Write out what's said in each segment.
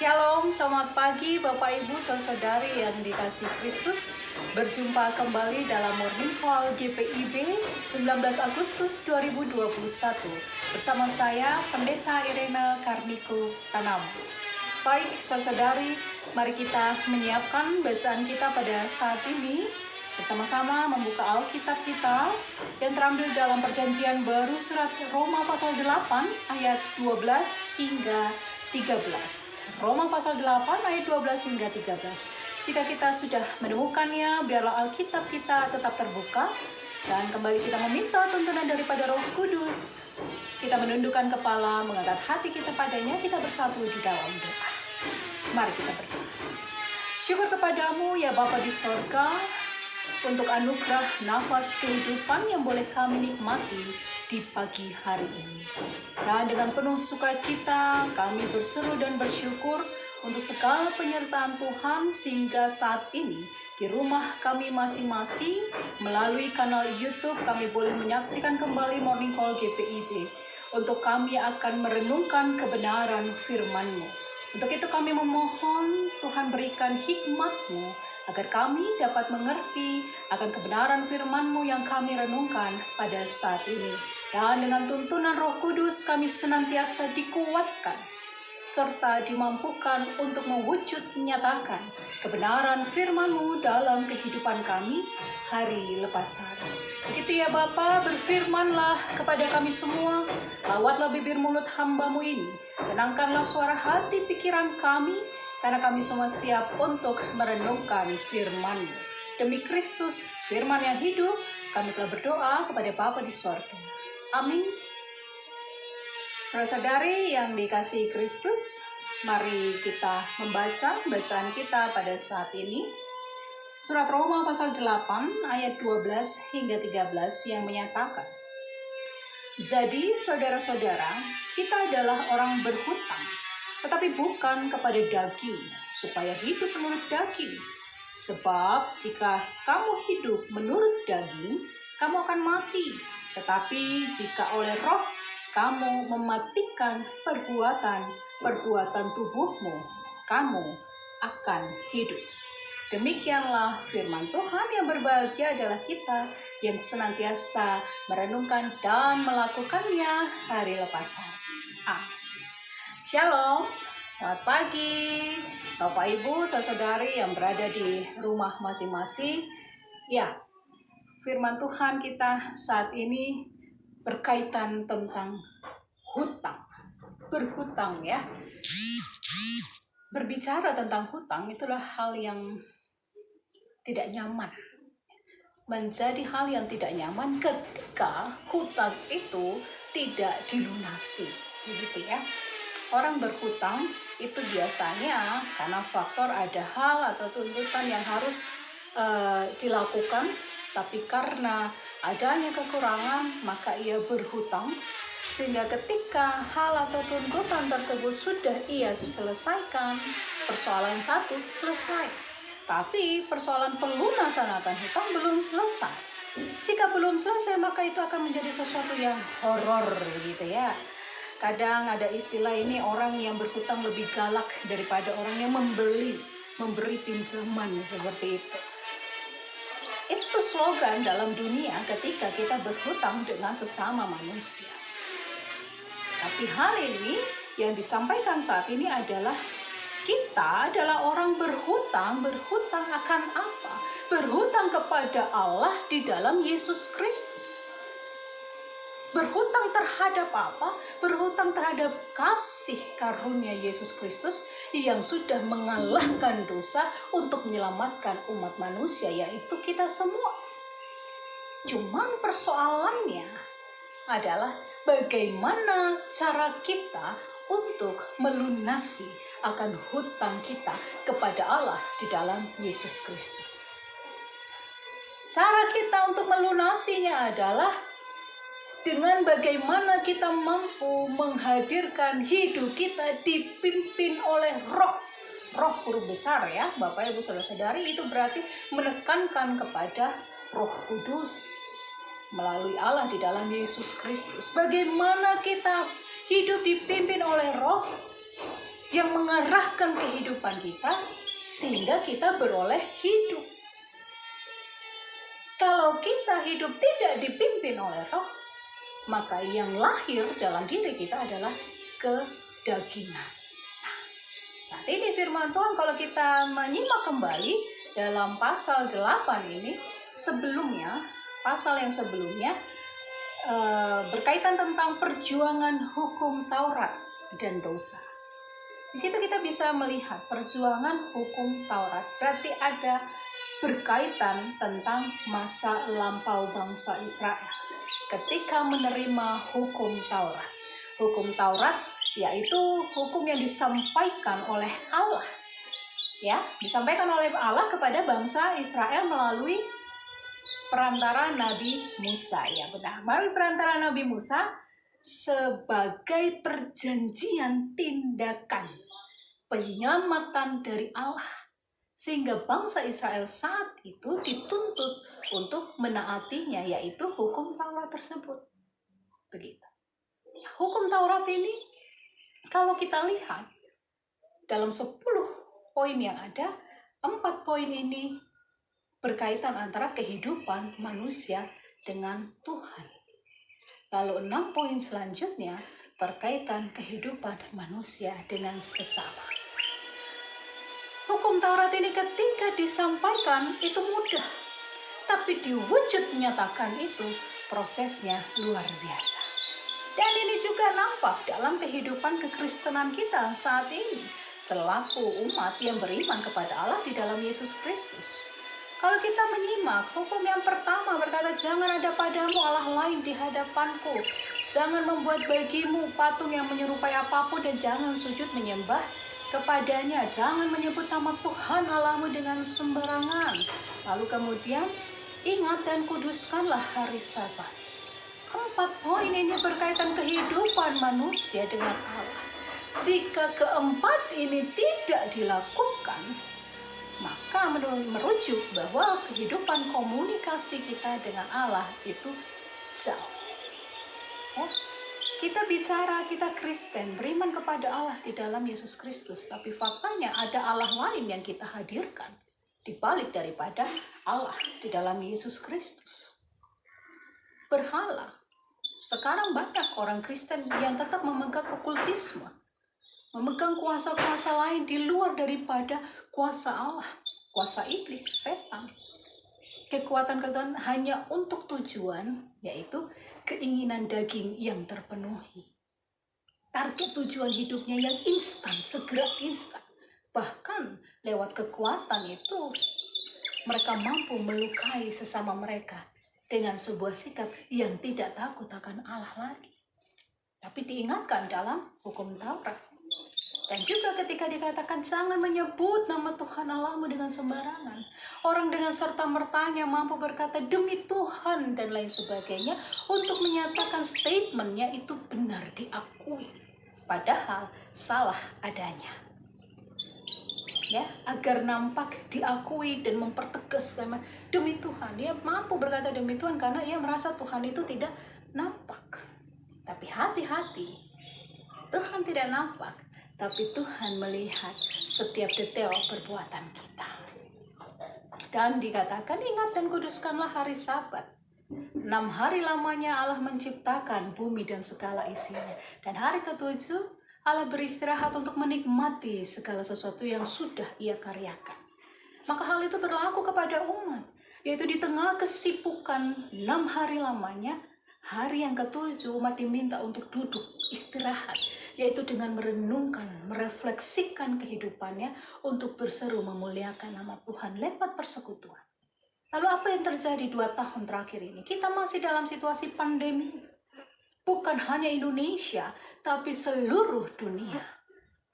Shalom, selamat pagi Bapak Ibu Saudari yang dikasih Kristus. Berjumpa kembali dalam Morning Call GPIB 19 Agustus 2021 bersama saya Pendeta Irena Karniko Tanam. Baik saudari, mari kita menyiapkan bacaan kita pada saat ini. Bersama-sama membuka Alkitab kita yang terambil dalam Perjanjian Baru surat Roma pasal 8 ayat 12 hingga 13. Roma pasal 8 ayat 12 hingga 13. Jika kita sudah menemukannya, biarlah Alkitab kita tetap terbuka dan kembali kita meminta tuntunan daripada Roh Kudus. Kita menundukkan kepala, mengangkat hati kita padanya, kita bersatu di dalam doa. Mari kita berdoa. Syukur kepadamu ya Bapa di sorga, untuk anugerah nafas kehidupan yang boleh kami nikmati di pagi hari ini. Dan dengan penuh sukacita kami berseru dan bersyukur untuk segala penyertaan Tuhan sehingga saat ini di rumah kami masing-masing melalui kanal YouTube kami boleh menyaksikan kembali Morning Call GPIB. Untuk kami akan merenungkan kebenaran firman-Mu. Untuk itu kami memohon Tuhan berikan hikmat-Mu agar kami dapat mengerti akan kebenaran firman-Mu yang kami renungkan pada saat ini. Dan dengan tuntunan Roh Kudus kami senantiasa dikuatkan serta dimampukan untuk mewujud nyatakan kebenaran firman-Mu dalam kehidupan kami hari lepas hari. Begitu ya Bapa, berfirmanlah kepada kami semua, lawatlah bibir mulut hamba-Mu ini, tenangkanlah suara hati pikiran kami, karena kami semua siap untuk merenungkan firman-Mu. Demi Kristus, firman yang hidup, kami telah berdoa kepada Bapa di sorga. Amin. Saudara-saudari yang dikasihi Kristus, mari kita membaca bacaan kita pada saat ini. Surat Roma pasal 8 ayat 12 hingga 13 yang menyatakan, jadi saudara-saudara, kita adalah orang berhutang, tetapi bukan kepada daging, supaya hidup menurut daging. Sebab jika kamu hidup menurut daging, kamu akan mati. Tetapi jika oleh roh kamu mematikan perbuatan tubuhmu, kamu akan hidup. Demikianlah firman Tuhan. Yang berbahagia adalah kita yang senantiasa merenungkan dan melakukannya hari lepas hari. Amin. Shalom, selamat pagi Bapak Ibu saudari yang berada di rumah masing-masing. Ya, firman Tuhan kita saat ini berkaitan tentang hutang. Berhutang ya. Berbicara tentang hutang itulah hal yang tidak nyaman. Menjadi hal yang tidak nyaman ketika hutang itu tidak dilunasi. Begitu ya. Orang berhutang itu biasanya karena faktor ada hal atau tuntutan yang harus dilakukan, tapi karena adanya kekurangan maka ia berhutang, sehingga ketika hal atau tuntutan tersebut sudah ia selesaikan, persoalan satu selesai, tapi persoalan pelunasan akan hutang belum selesai. Jika belum selesai maka itu akan menjadi sesuatu yang horor gitu ya. Kadang ada istilah ini, orang yang berhutang lebih galak daripada orang yang memberi pinjaman seperti itu. Itu slogan dalam dunia ketika kita berhutang dengan sesama manusia. Tapi hari ini yang disampaikan saat ini adalah kita adalah orang berhutang akan apa? Berhutang kepada Allah di dalam Yesus Kristus. Berhutang terhadap apa? Berhutang terhadap kasih karunia Yesus Kristus yang sudah mengalahkan dosa untuk menyelamatkan umat manusia, yaitu kita semua. Cuman persoalannya adalah bagaimana cara kita untuk melunasi akan hutang kita kepada Allah di dalam Yesus Kristus. Cara kita untuk melunasinya adalah dengan bagaimana kita mampu menghadirkan hidup kita dipimpin oleh roh guru besar ya Bapak Ibu Saudara-saudari. Itu berarti menekankan kepada Roh Kudus melalui Allah di dalam Yesus Kristus. Bagaimana kita hidup dipimpin oleh roh? yang mengarahkan kehidupan kita sehingga kita beroleh hidup. Kalau kita hidup tidak dipimpin oleh Roh, maka yang lahir dalam diri kita adalah kedagingan. Nah, saat ini firman Tuhan kalau kita menyimak kembali dalam pasal 8 ini, pasal yang sebelumnya berkaitan tentang perjuangan hukum Taurat dan dosa. Di situ kita bisa melihat perjuangan hukum Taurat, berarti ada berkaitan tentang masa lampau bangsa Israel ketika menerima hukum Taurat. Hukum Taurat yaitu hukum yang disampaikan oleh Allah. Ya, disampaikan oleh Allah kepada bangsa Israel melalui perantara Nabi Musa. Ya, benar. Melalui perantara Nabi Musa sebagai perjanjian tindakan penyelamatan dari Allah, sehingga bangsa Israel saat itu dituntut untuk menaatinya, yaitu hukum Taurat tersebut. Begitu. Hukum Taurat ini kalau kita lihat dalam 10 poin yang ada, 4 poin ini berkaitan antara kehidupan manusia dengan Tuhan. Lalu 6 poin selanjutnya berkaitan kehidupan manusia dengan sesama. Hukum Taurat ini ketika disampaikan itu mudah, tapi diwujud nyatakan itu prosesnya luar biasa. Dan ini juga nampak dalam kehidupan kekristenan kita saat ini selaku umat yang beriman kepada Allah di dalam Yesus Kristus. Kalau kita menyimak, hukum yang pertama berkata, jangan ada padamu Allah lain di hadapanku. Jangan membuat bagimu patung yang menyerupai apapun dan jangan sujud menyembah kepadanya. Jangan menyebut nama Tuhan Allahmu dengan sembarangan. Lalu kemudian, ingat dan kuduskanlah hari Sabat. 4 poin ini berkaitan kehidupan manusia dengan Allah. Jika keempat ini tidak dilakukan, maka merujuk bahwa kehidupan komunikasi kita dengan Allah itu jauh. Ya, kita bicara kita Kristen, beriman kepada Allah di dalam Yesus Kristus, tapi faktanya ada Allah lain yang kita hadirkan di balik daripada Allah di dalam Yesus Kristus. Berhala. Sekarang banyak orang Kristen yang tetap memegang okultisme, memegang kuasa-kuasa lain di luar daripada kuasa Allah, kuasa iblis, setan. Kekuatan-kekuatan hanya untuk tujuan, yaitu keinginan daging yang terpenuhi. Target tujuan hidupnya yang instan, segera instan. Bahkan lewat kekuatan itu, mereka mampu melukai sesama mereka dengan sebuah sikap yang tidak takut akan Allah lagi. Tapi diingatkan dalam hukum Taurat. Dan juga ketika dikatakan jangan menyebut nama Tuhan Allahmu dengan sembarangan. Orang dengan serta-mertanya mampu berkata demi Tuhan dan lain sebagainya untuk menyatakan statementnya itu benar diakui. Padahal salah adanya. Ya, agar nampak diakui dan mempertegas demi Tuhan. Dia mampu berkata demi Tuhan karena ia merasa Tuhan itu tidak nampak. Tapi hati-hati, Tuhan tidak nampak. Tapi Tuhan melihat setiap detail perbuatan kita. Dan dikatakan ingat dan kuduskanlah hari Sabat. 6 hari lamanya Allah menciptakan bumi dan segala isinya. Dan hari ke-7 Allah beristirahat untuk menikmati segala sesuatu yang sudah ia karyakan. Maka hal itu berlaku kepada umat. Yaitu di tengah kesibukan 6 hari lamanya, hari yang ke-7 umat diminta untuk duduk istirahat. Yaitu dengan merenungkan, merefleksikan kehidupannya untuk berseru memuliakan nama Tuhan lewat persekutuan. Lalu apa yang terjadi 2 tahun terakhir ini? Kita masih dalam situasi pandemi. Bukan hanya Indonesia, tapi seluruh dunia.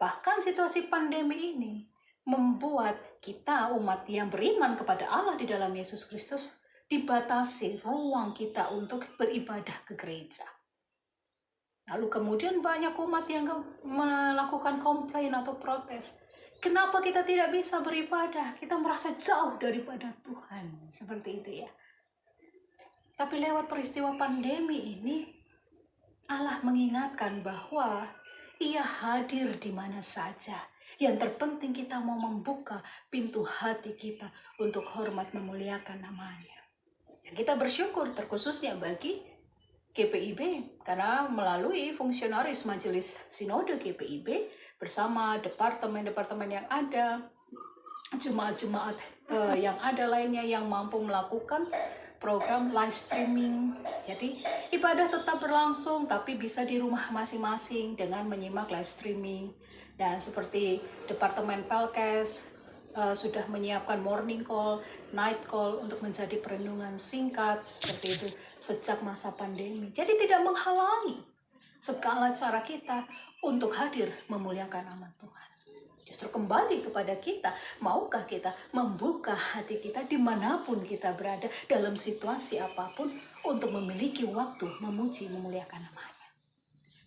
Bahkan situasi pandemi ini membuat kita umat yang beriman kepada Allah di dalam Yesus Kristus dibatasi ruang kita untuk beribadah ke gereja. Lalu kemudian banyak umat yang melakukan komplain atau protes. Kenapa kita tidak bisa beribadah? Kita merasa jauh daripada Tuhan. Seperti itu ya. Tapi lewat peristiwa pandemi ini, Allah mengingatkan bahwa Ia hadir di mana saja. Yang terpenting kita mau membuka pintu hati kita untuk hormat memuliakan namanya. Dan kita bersyukur terkhususnya bagi GPIB, karena melalui fungsionaris Majelis Sinode GPIB bersama departemen-departemen yang ada, jemaat-jemaat yang ada lainnya yang mampu melakukan program live streaming. Jadi ibadah tetap berlangsung tapi bisa di rumah masing-masing dengan menyimak live streaming. Dan seperti Departemen Pelkes sudah menyiapkan morning call, night call untuk menjadi perenungan singkat seperti itu sejak masa pandemi. Jadi tidak menghalangi segala cara kita untuk hadir memuliakan nama Tuhan. Justru kembali kepada kita, maukah kita membuka hati kita dimanapun kita berada dalam situasi apapun untuk memiliki waktu memuji memuliakan namanya.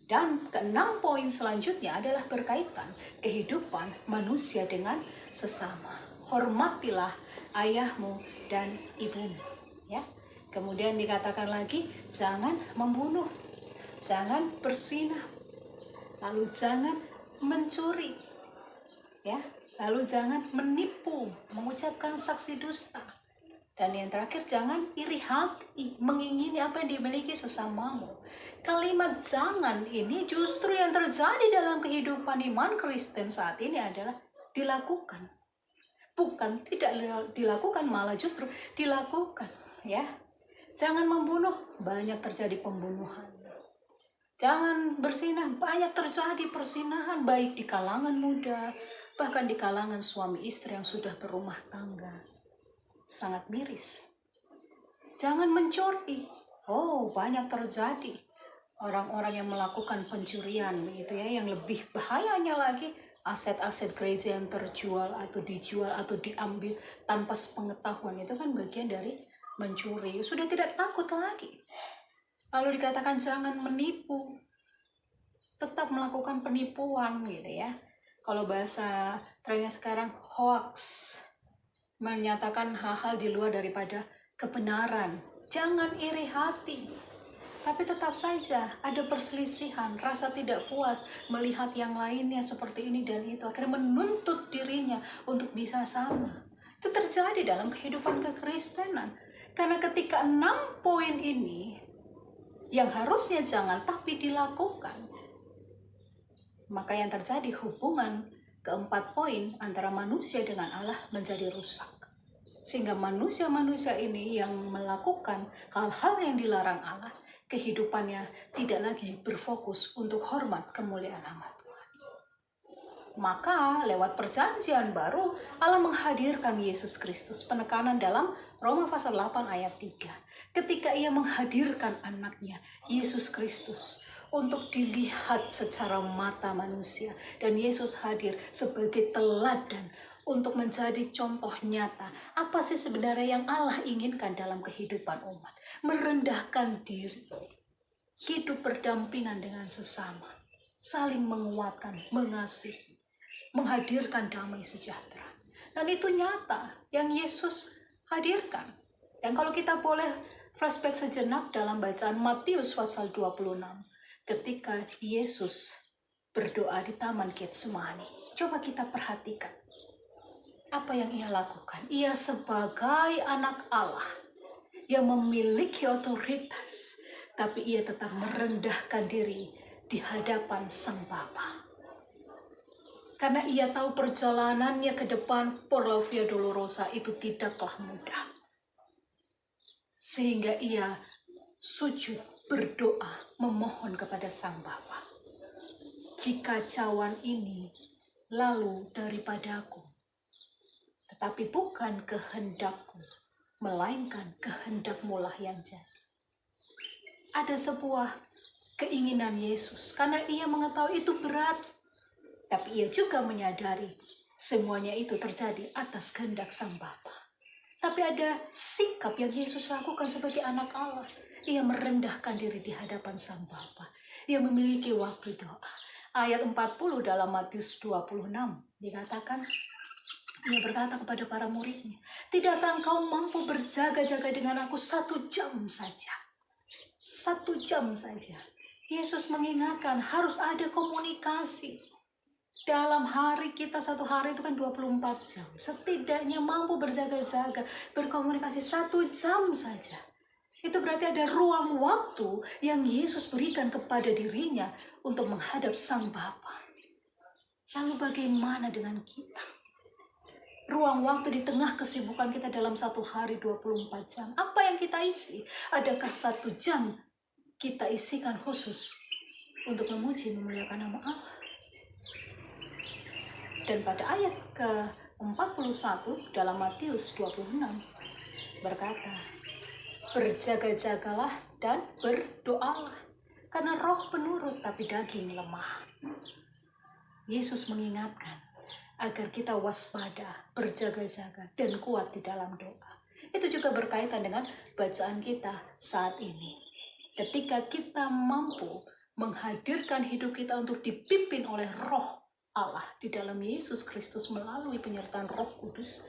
Dan keenam poin selanjutnya adalah berkaitan kehidupan manusia dengan sesama. Hormatilah ayahmu dan ibumu. Ya. Kemudian dikatakan lagi, jangan membunuh, jangan berzinah, lalu jangan mencuri, ya, lalu jangan menipu, mengucapkan saksi dusta, dan yang terakhir jangan iri hati, mengingini apa yang dimiliki sesamamu. Kalimat jangan ini justru yang terjadi dalam kehidupan iman Kristen saat ini adalah dilakukan, bukan tidak dilakukan, malah justru dilakukan. Ya, jangan membunuh, banyak terjadi pembunuhan. Jangan berzinah, banyak terjadi perzinahan, baik di kalangan muda, bahkan di kalangan suami istri yang sudah berumah tangga. Sangat miris. Jangan mencuri. Oh, banyak terjadi orang-orang yang melakukan pencurian, begitu ya. Yang lebih bahayanya lagi, aset-aset gereja yang terjual atau dijual atau diambil tanpa sepengetahuan, itu kan bagian dari mencuri. Sudah tidak takut lagi. Lalu dikatakan jangan menipu, tetap melakukan penipuan, gitu ya. Kalau bahasa trennya sekarang hoax, menyatakan hal-hal di luar daripada kebenaran. Jangan iri hati, tapi tetap saja ada perselisihan, rasa tidak puas melihat yang lainnya seperti ini dan itu, akhirnya menuntut dirinya untuk bisa sama. Itu terjadi dalam kehidupan kekristenan. Karena ketika 6 poin ini yang harusnya jangan tapi dilakukan, maka yang terjadi hubungan keempat poin antara manusia dengan Allah menjadi rusak. Sehingga manusia-manusia ini yang melakukan hal-hal yang dilarang Allah, kehidupannya tidak lagi berfokus untuk hormat kemuliaan nama Tuhan. Maka lewat perjanjian baru Allah menghadirkan Yesus Kristus. Penekanan dalam Roma pasal 8 ayat 3. Ketika ia menghadirkan anaknya Yesus Kristus untuk dilihat secara mata manusia. Dan Yesus hadir sebagai teladan untuk menjadi contoh nyata. Apa sih sebenarnya yang Allah inginkan dalam kehidupan umat? Merendahkan diri, hidup berdampingan dengan sesama, saling menguatkan, mengasihi, menghadirkan damai sejahtera. Dan itu nyata yang Yesus hadirkan. Dan kalau kita boleh flashback sejenak dalam bacaan Matius pasal 26, ketika Yesus berdoa di Taman Getsemani, coba kita perhatikan apa yang ia lakukan. Ia sebagai anak Allah yang memiliki otoritas, tapi ia tetap merendahkan diri di hadapan Sang Bapa. Karena ia tahu perjalanannya ke depan por la via dolorosa itu tidaklah mudah. Sehingga ia sujud berdoa memohon kepada Sang Bapa. Jika cawan ini lalu daripadaku, tetapi bukan kehendakku, melainkan kehendak-Mu lah yang jadi. Ada sebuah keinginan Yesus, karena ia mengetahui itu berat, tapi ia juga menyadari semuanya itu terjadi atas kehendak Sang Bapa. Tapi ada sikap yang Yesus lakukan sebagai anak Allah. Ia merendahkan diri di hadapan Sang Bapa. Ia memiliki waktu doa. Ayat 40 dalam Matius 26 dikatakan, ia berkata kepada para muridnya, tidakkah engkau mampu berjaga-jaga dengan aku 1 jam saja? 1 jam saja. Yesus mengingatkan harus ada komunikasi. Dalam hari kita, satu hari itu kan 24 jam. Setidaknya mampu berjaga-jaga, berkomunikasi 1 jam saja. Itu berarti ada ruang waktu yang Yesus berikan kepada dirinya untuk menghadap Sang Bapa. Lalu bagaimana dengan kita? Ruang waktu di tengah kesibukan kita dalam satu hari 24 jam. Apa yang kita isi? Adakah 1 jam kita isikan khusus untuk memuji, memuliakan nama Allah? Dan pada ayat ke-41 dalam Matius 26 berkata, berjaga-jagalah dan berdoalah, karena roh penurut tapi daging lemah. Yesus mengingatkan agar kita waspada, berjaga-jaga, dan kuat di dalam doa. Itu juga berkaitan dengan bacaan kita saat ini. Ketika kita mampu menghadirkan hidup kita untuk dipimpin oleh roh Allah di dalam Yesus Kristus melalui penyertaan Roh Kudus,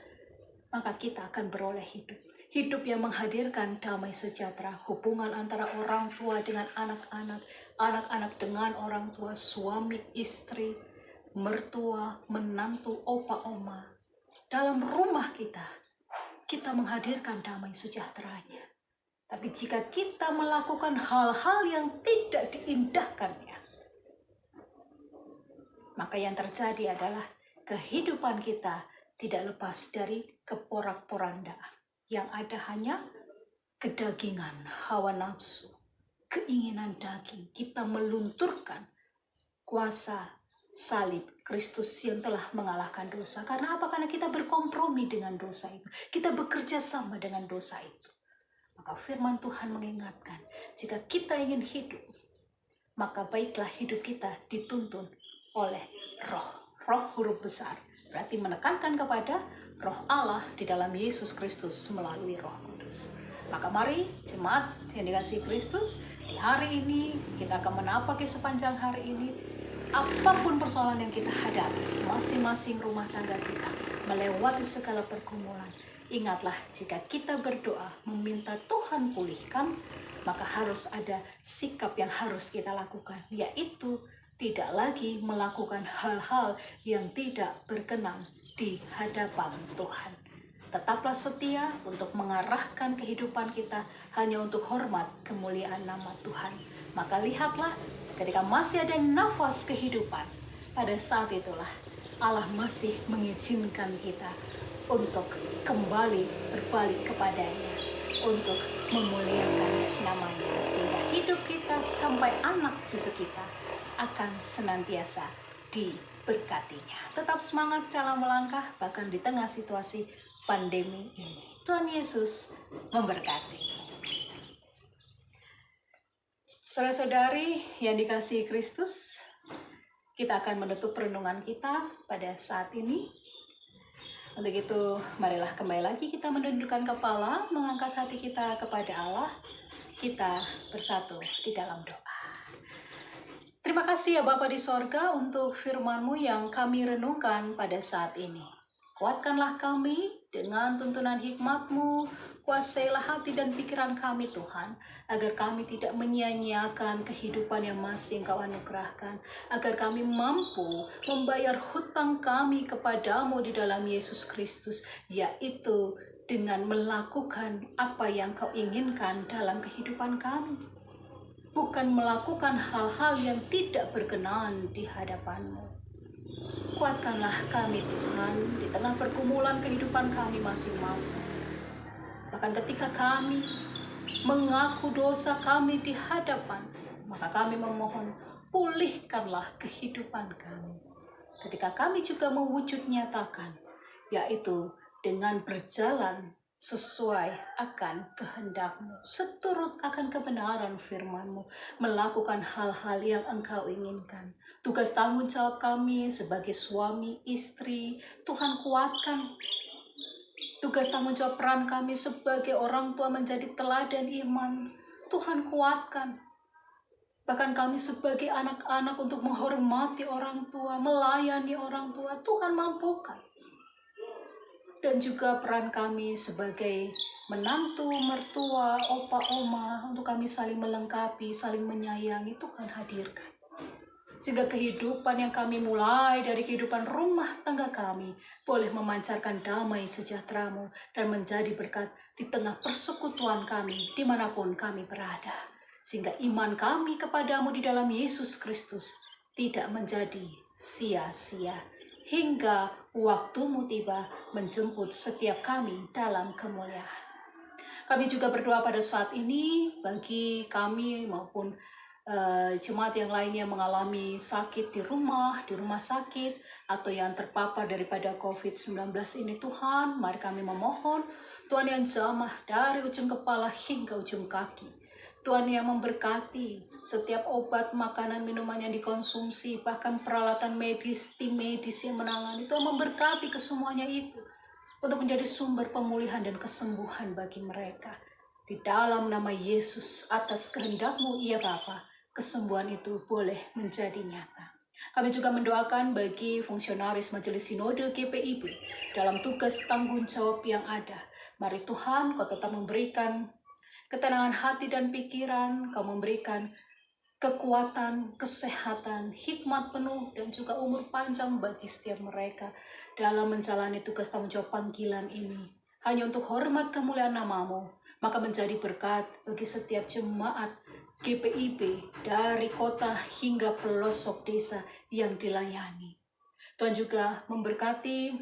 maka kita akan beroleh hidup. Hidup yang menghadirkan damai sejahtera, hubungan antara orang tua dengan anak-anak, anak-anak dengan orang tua, suami, istri, mertua, menantu, opa, oma. Dalam rumah kita menghadirkan damai sejahteranya. Tapi jika kita melakukan hal-hal yang tidak diindahkannya, maka yang terjadi adalah kehidupan kita tidak lepas dari keporak-porandaan. Yang ada hanya kedagingan, hawa nafsu, keinginan daging. Kita melunturkan kuasa salib Kristus yang telah mengalahkan dosa. Karena apa? Karena kita berkompromi dengan dosa itu. Kita bekerja sama dengan dosa itu. Maka firman Tuhan mengingatkan, jika kita ingin hidup, maka baiklah hidup kita dituntun oleh roh huruf besar, berarti menekankan kepada roh Allah di dalam Yesus Kristus melalui Roh Kudus. Maka mari jemaat yang dikasihi Kristus, di hari ini kita akan menapaki sepanjang hari ini apapun persoalan yang kita hadapi, masing-masing rumah tangga kita melewati segala pergumulan. Ingatlah, jika kita berdoa meminta Tuhan pulihkan, maka harus ada sikap yang harus kita lakukan, yaitu tidak lagi melakukan hal-hal yang tidak berkenan di hadapan Tuhan. Tetaplah setia untuk mengarahkan kehidupan kita hanya untuk hormat kemuliaan nama Tuhan. Maka lihatlah, ketika masih ada nafas kehidupan, pada saat itulah Allah masih mengizinkan kita untuk kembali berbalik kepadanya, untuk memuliakan namanya, sehingga hidup kita sampai anak cucu kita akan senantiasa diberkatinya. Tetap semangat dalam melangkah bahkan di tengah situasi pandemi ini. Tuhan Yesus memberkati. Saudara-saudari yang dikasihi Kristus, kita akan menutup renungan kita pada saat ini. Untuk itu, marilah kembali lagi kita menundukkan kepala, mengangkat hati kita kepada Allah. Kita bersatu di dalam doa. Terima kasih ya Bapa di sorga untuk firman-Mu yang kami renungkan pada saat ini. Kuatkanlah kami dengan tuntunan hikmat-Mu, kuasailah hati dan pikiran kami Tuhan, agar kami tidak menyia-nyiakan kehidupan yang masih Engkau anugerahkan, agar kami mampu membayar hutang kami kepadamu di dalam Yesus Kristus, yaitu dengan melakukan apa yang Kau inginkan dalam kehidupan kami. Bukan melakukan hal-hal yang tidak berkenan di hadapan-Mu. Kuatkanlah kami Tuhan di tengah pergumulan kehidupan kami masing-masing. Bahkan ketika kami mengaku dosa kami di hadapan, maka kami memohon pulihkanlah kehidupan kami. Ketika kami juga mewujud nyatakan, yaitu dengan berjalan sesuai akan kehendak-Mu, seturut akan kebenaran firman-Mu, melakukan hal-hal yang Engkau inginkan. Tugas tanggung jawab kami sebagai suami, istri, Tuhan kuatkan. Tugas tanggung jawab peran kami sebagai orang tua menjadi teladan iman, Tuhan kuatkan. Bahkan kami sebagai anak-anak untuk menghormati orang tua, melayani orang tua, Tuhan mampukan. Dan juga peran kami sebagai menantu, mertua, opa, oma, untuk kami saling melengkapi, saling menyayangi. Tuhan hadirkan. Sehingga kehidupan yang kami mulai dari kehidupan rumah tangga kami boleh memancarkan damai sejahtera-Mu dan menjadi berkat di tengah persekutuan kami dimanapun kami berada. Sehingga iman kami kepadamu di dalam Yesus Kristus tidak menjadi sia-sia. Hingga waktu-Mu tiba menjemput setiap kami dalam kemuliaan. Kami juga berdoa pada saat ini bagi kami maupun jemaat yang lainnya mengalami sakit di rumah sakit, atau yang terpapar daripada COVID-19 ini. Tuhan, mari kami memohon Tuhan yang jamah dari ujung kepala hingga ujung kaki. Tuhan yang memberkati setiap obat, makanan, minuman yang dikonsumsi, bahkan peralatan medis, tim medis yang menangani. Tuhan memberkati kesemuanya itu untuk menjadi sumber pemulihan dan kesembuhan bagi mereka. Di dalam nama Yesus, atas kehendak-Mu ya Bapa, kesembuhan itu boleh menjadi nyata. Kami juga mendoakan bagi fungsionaris Majelis Sinode GPIB dalam tugas tanggung jawab yang ada. Mari Tuhan, Kau tetap memberikan ketenangan hati dan pikiran, Kau memberikan kekuatan, kesehatan, hikmat penuh, dan juga umur panjang bagi setiap mereka dalam menjalani tugas tanggung jawab panggilan ini. Hanya untuk hormat kemuliaan nama-Mu, maka menjadi berkat bagi setiap jemaat GPIB dari kota hingga pelosok desa yang dilayani. Tuhan juga memberkati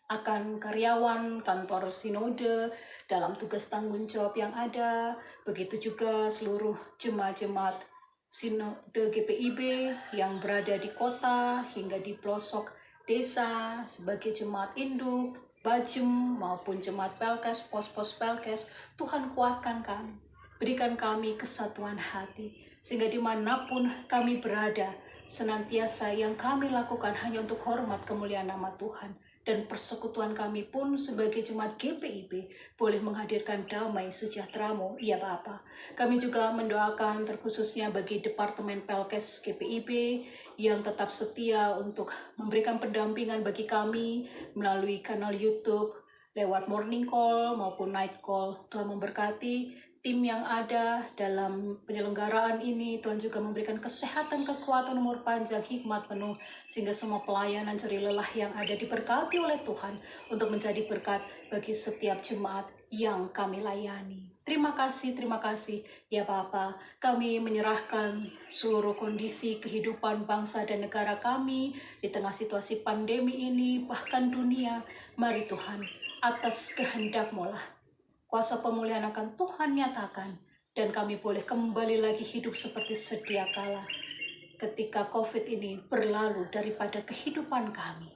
akan karyawan kantor sinode dalam tugas tanggung jawab yang ada. Begitu juga seluruh jemaat-jemaat sinode GPIB yang berada di kota hingga di pelosok desa sebagai jemaat induk, Bajem maupun jemaat Pelkes, pos-pos Pelkes. Tuhan kuatkan kami, berikan kami kesatuan hati, sehingga dimanapun kami berada, senantiasa yang kami lakukan hanya untuk hormat kemuliaan nama Tuhan. Dan persekutuan kami pun sebagai jemaat GPIB boleh menghadirkan damai sejahtera-Mu ya Bapa. Kami juga mendoakan terkhususnya bagi Departemen Pelkes GPIB yang tetap setia untuk memberikan pendampingan bagi kami melalui kanal YouTube, lewat morning call maupun night call. Tuhan memberkati tim yang ada dalam penyelenggaraan ini. Tuhan juga memberikan kesehatan, kekuatan, umur panjang, hikmat penuh, sehingga semua pelayanan jerih lelah yang ada diberkati oleh Tuhan untuk menjadi berkat bagi setiap jemaat yang kami layani. Terima kasih ya Bapa. Kami menyerahkan seluruh kondisi kehidupan bangsa dan negara kami di tengah situasi pandemi ini, bahkan dunia. Mari Tuhan, atas kehendak-Mu lah kuasa pemulihan akan Tuhan nyatakan, dan kami boleh kembali lagi hidup seperti sedia kala. Ketika COVID ini berlalu daripada kehidupan kami,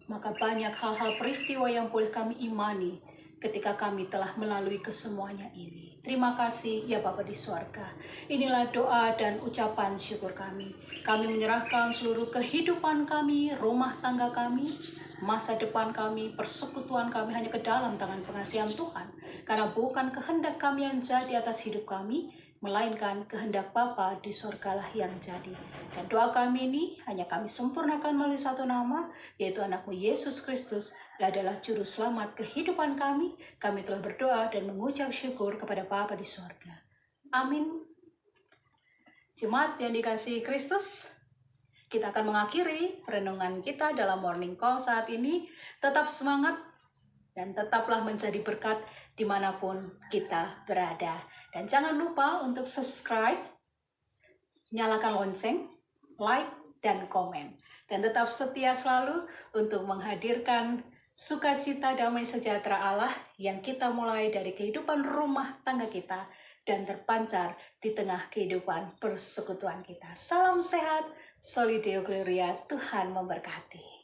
maka banyak hal-hal peristiwa yang boleh kami imani ketika kami telah melalui kesemuanya ini. Terima kasih ya Bapa di sorga. Inilah doa dan ucapan syukur kami. Kami menyerahkan seluruh kehidupan kami, rumah tangga kami, masa depan kami, persekutuan kami hanya ke dalam tangan pengasihan Tuhan. Karena bukan kehendak kami yang jadi atas hidup kami, melainkan kehendak Bapa di sorgalah yang jadi. Dan doa kami ini hanya kami sempurnakan melalui satu nama, yaitu anak-Mu Yesus Kristus. Dia adalah juru selamat kehidupan kami. Kami telah berdoa dan mengucap syukur kepada Bapa di sorga. Amin. Jemaat yang dikasihi Kristus, kita akan mengakhiri renungan kita dalam morning call saat ini. Tetap semangat dan tetaplah menjadi berkat dimanapun kita berada. Dan jangan lupa untuk subscribe, nyalakan lonceng, like, dan komen. Dan tetap setia selalu untuk menghadirkan sukacita damai sejahtera Allah yang kita mulai dari kehidupan rumah tangga kita dan terpancar di tengah kehidupan persekutuan kita. Salam sehat, Soli Deo Gloria, Tuhan memberkati.